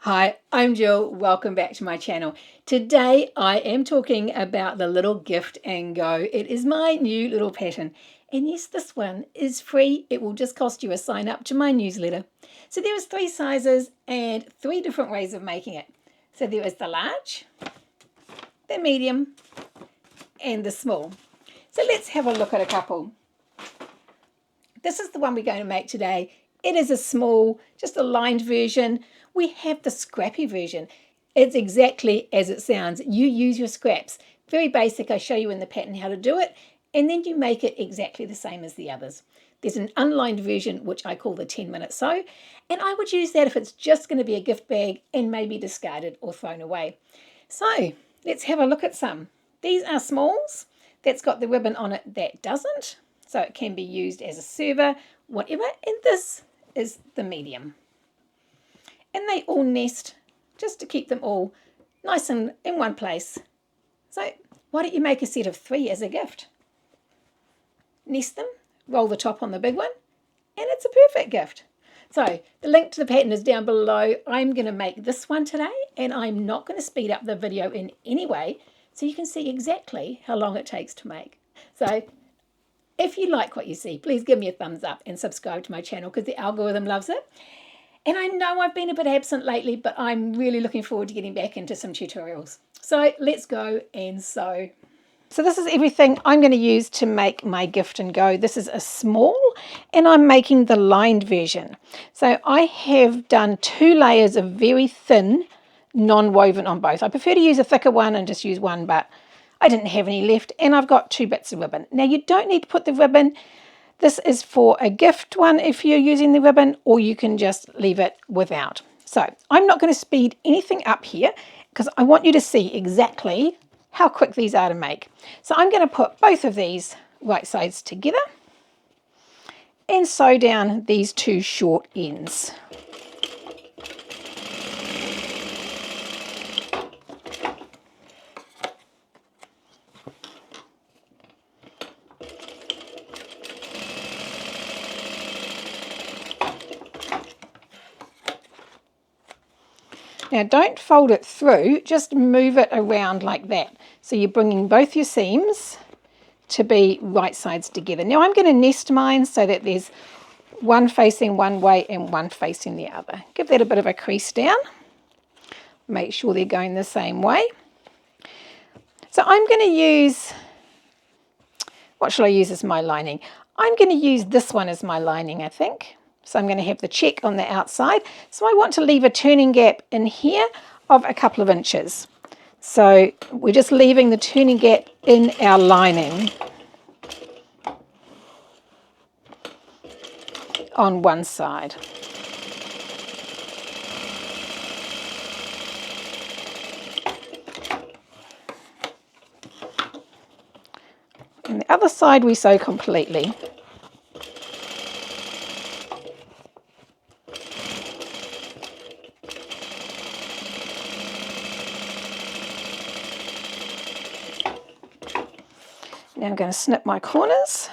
Hi, I'm Jill. Welcome back to my channel. Today I am talking about the little gift and go. It is my new little pattern. And yes, this one is free. It will just cost you a sign up to my newsletter. So there is 3 sizes and 3 different ways of making it. So there is the large, the medium, and the small. So let's have a look at a couple. This is the one we're going to make today. It is a small, just a lined version. We have the scrappy version. It's exactly as it sounds. You use your scraps. Very basic. I show you in the pattern how to do it. And then you make it exactly the same as the others. There's an unlined version, which I call the 10-minute sew. And I would use that if it's just going to be a gift bag and maybe discarded or thrown away. So let's have a look at some. These are smalls. That's got the ribbon on it that doesn't. So it can be used as a server, whatever. And this is the medium. And they all nest just to keep them all nice and in one place. So why don't you make a set of 3 as a gift? Nest them, roll the top on the big one, and it's a perfect gift. So the link to the pattern is down below. I'm going to make this one today, and I'm not going to speed up the video in any way, so you can see exactly how long it takes to make. So if you like what you see, please give me a thumbs up and subscribe to my channel because the algorithm loves it. And I know I've been a bit absent lately, but I'm really looking forward to getting back into some tutorials. So let's go and sew. So this is everything I'm going to use to make my gift and go. This is a small, and I'm making the lined version. So I have done 2 layers of very thin non-woven on both. I prefer to use a thicker one and just use one, but I didn't have any left, and I've got 2 bits of ribbon. Now you don't need to put the ribbon. This is for a gift one if you're using the ribbon, or you can just leave it without. So I'm not going to speed anything up here because I want you to see exactly how quick these are to make. So I'm going to put both of these right sides together and sew down these 2 short ends. Now don't fold it through, just move it around like that. So you're bringing both your seams to be right sides together. Now I'm going to nest mine so that there's one facing one way and one facing the other. Give that a bit of a crease down. Make sure they're going the same way. So I'm going to use, what shall I use as my lining? I'm going to use this one as my lining, I think. So I'm going to have the check on the outside. So I want to leave a turning gap in here of a couple of inches. So we're just leaving the turning gap in our lining on one side. And the other side we sew completely. Now I'm going to snip my corners.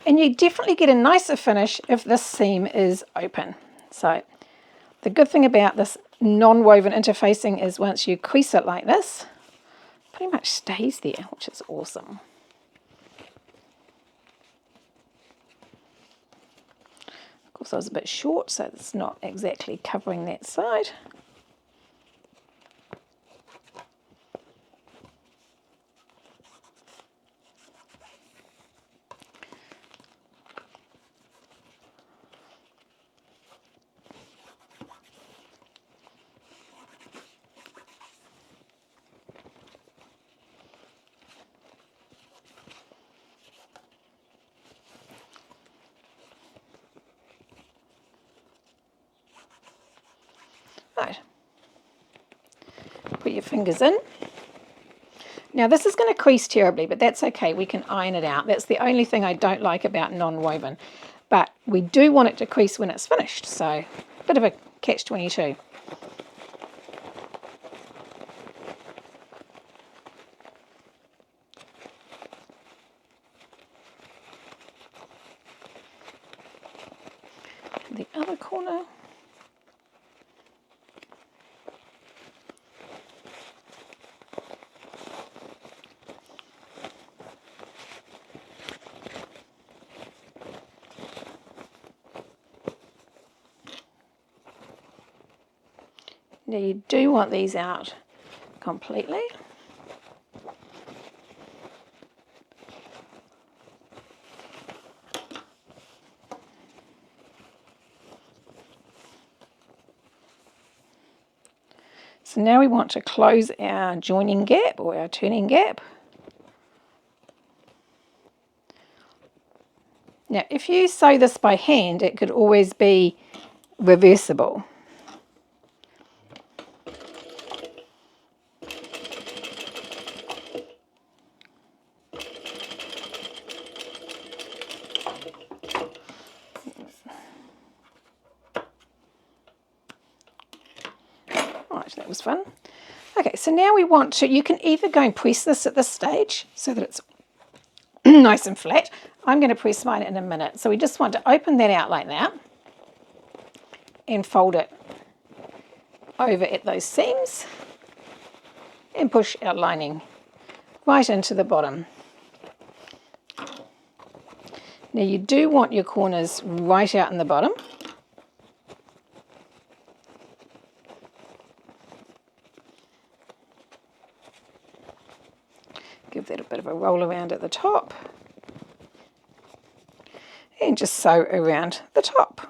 And you definitely get a nicer finish if this seam is open. So the good thing about this non-woven interfacing is once you crease it like this, it pretty much stays there, which is awesome. Of course I was a bit short, so it's not exactly covering that side. Right. Put your fingers in. Now this is going to crease terribly, but that's okay. We can iron it out. That's the only thing I don't like about non-woven. But we do want it to crease when it's finished. So a bit of a catch-22. other corner. Now you do want these out completely. So now we want to close our joining gap or our turning gap. Now if you sew this by hand, it could always be reversible. Right, that was fun. Okay, so now we want to, you can either go and press this at this stage so that it's nice and flat. I'm going to press mine in a minute. So we just want to open that out like that and fold it over at those seams and push our lining right into the bottom. Now you do want your corners right out in the bottom. Give that a bit of a roll around at the top and just sew around the top.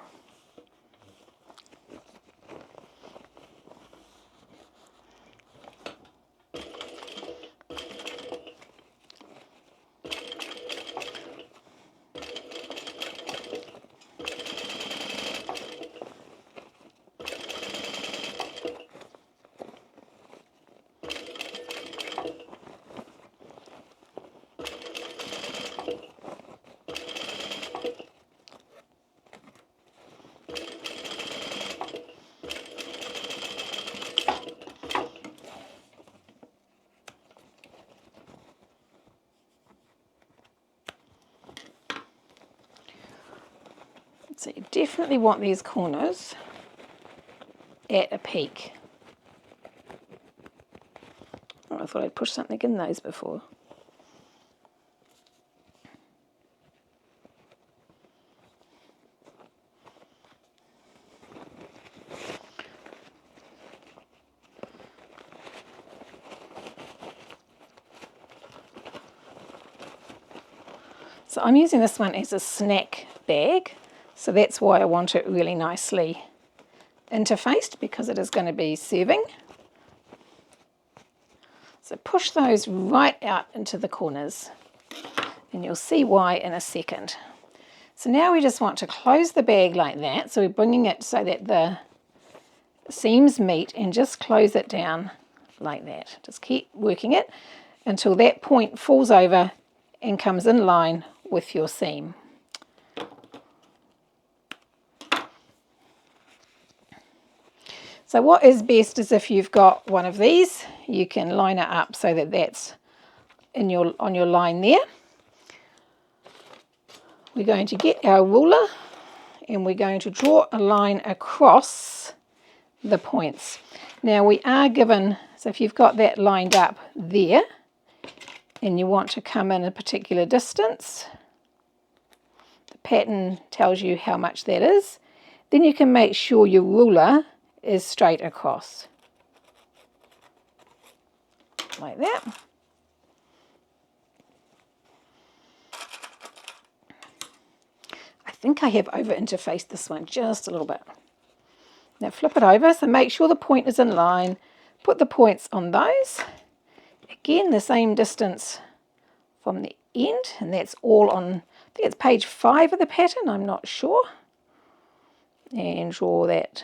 So you definitely want these corners at a peak. Oh, I thought I'd pushed something in those before. So I'm using this one as a snack bag, so that's why I want it really nicely interfaced, because it is going to be serving. So push those right out into the corners and you'll see why in a second. So now we just want to close the bag like that, so we're bringing it so that the seams meet, and just close it down like that. Just keep working it until that point falls over and comes in line with your seam. So what is best is if you've got one of these, you can line it up so that that's on your line there. We're going to get our ruler and we're going to draw a line across the points. Now we are given, so if you've got that lined up there and you want to come in a particular distance, the pattern tells you how much that is, then you can make sure your ruler is straight across like that. I think I have over interfaced this one just a little bit. Now flip it over, so make sure the point is in line, put the points on those, again the same distance from the end, and that's all on, I think it's page 5 of the pattern, I'm not sure, and draw that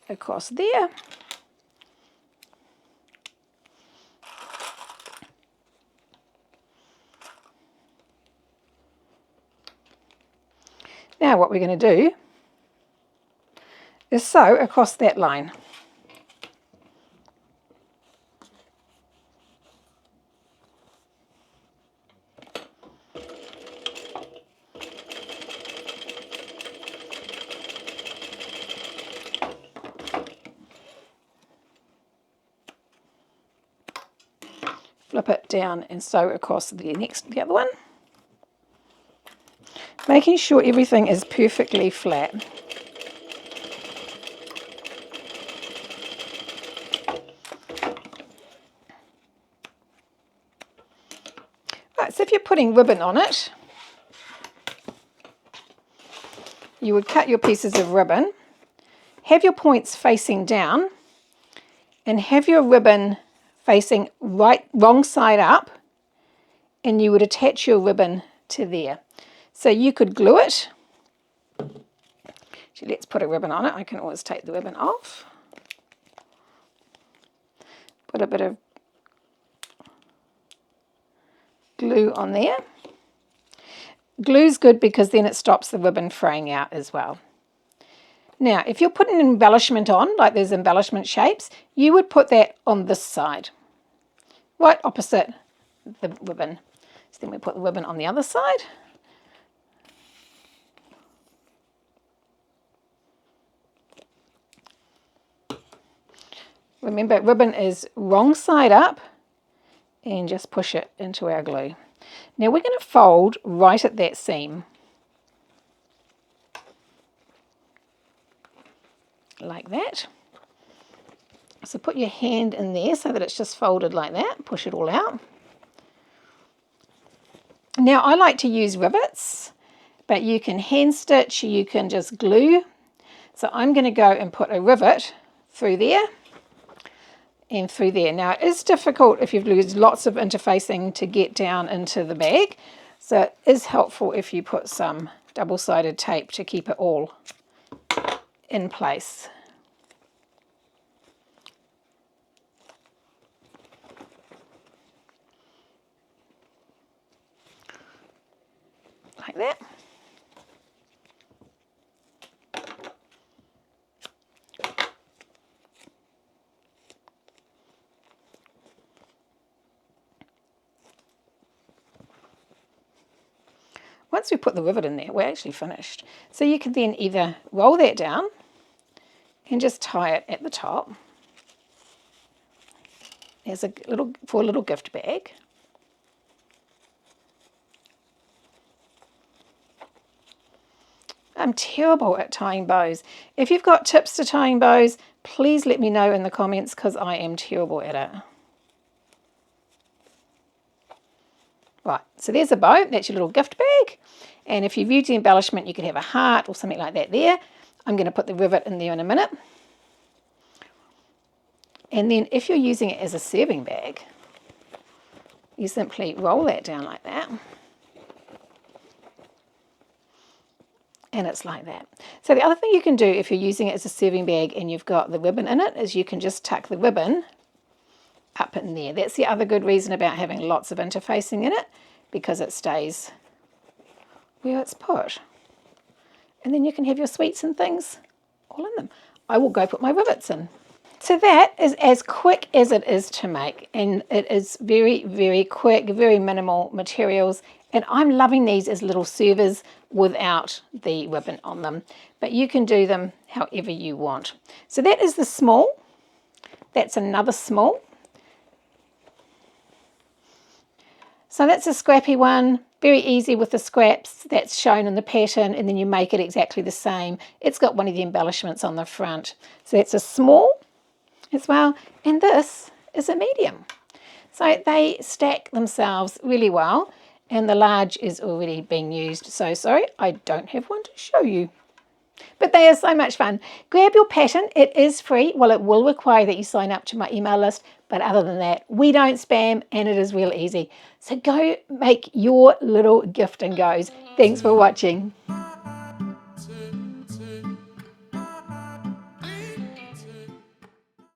across there. Now what we're going to do is sew across that line. flip it down and sew across the other one. Making sure everything is perfectly flat. Right, so if you're putting ribbon on it, you would cut your pieces of ribbon, have your points facing down, and have your ribbon facing wrong side up, and you would attach your ribbon to there. So you could glue it. Actually, let's put a ribbon on it. I can always take the ribbon off. Put a bit of glue on there. Glue's good because then it stops the ribbon fraying out as well. Now, if you're putting an embellishment on, like there's embellishment shapes, you would put that on this side, right opposite the ribbon. So then we put the ribbon on the other side. Remember, ribbon is wrong side up, and just push it into our glue. Now we're going to fold right at that seam, like that. So put your hand in there so that it's just folded like that, push it all out. Now I like to use rivets, but you can hand stitch, you can just glue. So I'm going to go and put a rivet through there and through there. Now it is difficult if you've used lots of interfacing to get down into the bag, so it is helpful if you put some double-sided tape to keep it all in place. Like that. Once we put the rivet in there, we're actually finished. So you can then either roll that down and just tie it at the top as a little gift bag. I'm terrible at tying bows. If you've got tips to tying bows, please let me know in the comments because I am terrible at it. Right, so there's a bow, that's your little gift bag. And if you've used the embellishment, you could have a heart or something like that there. I'm going to put the rivet in there in a minute. And then if you're using it as a serving bag, you simply roll that down like that. And it's like that. So the other thing you can do if you're using it as a serving bag and you've got the ribbon in it is you can just tuck the ribbon up in there. That's the other good reason about having lots of interfacing in it, because it stays where it's put. And then you can have your sweets and things all in them. I will go put my rivets in. So that is as quick as it is to make, and it is very, very quick, very minimal materials, and I'm loving these as little servers without the ribbon on them, but you can do them however you want. So that is the small. That's another small. So that's a scrappy one, very easy with the scraps that's shown in the pattern, and then you make it exactly the same. It's got one of the embellishments on the front. So that's a small as well, and this is a medium. So they stack themselves really well, and the large is already being used. So sorry, I don't have one to show you. But they are so much fun. Grab your pattern. It is free. Well, it will require that you sign up to my email list, but other than that, we don't spam, and it is real easy. So go make your little gift and goes. Thanks for watching.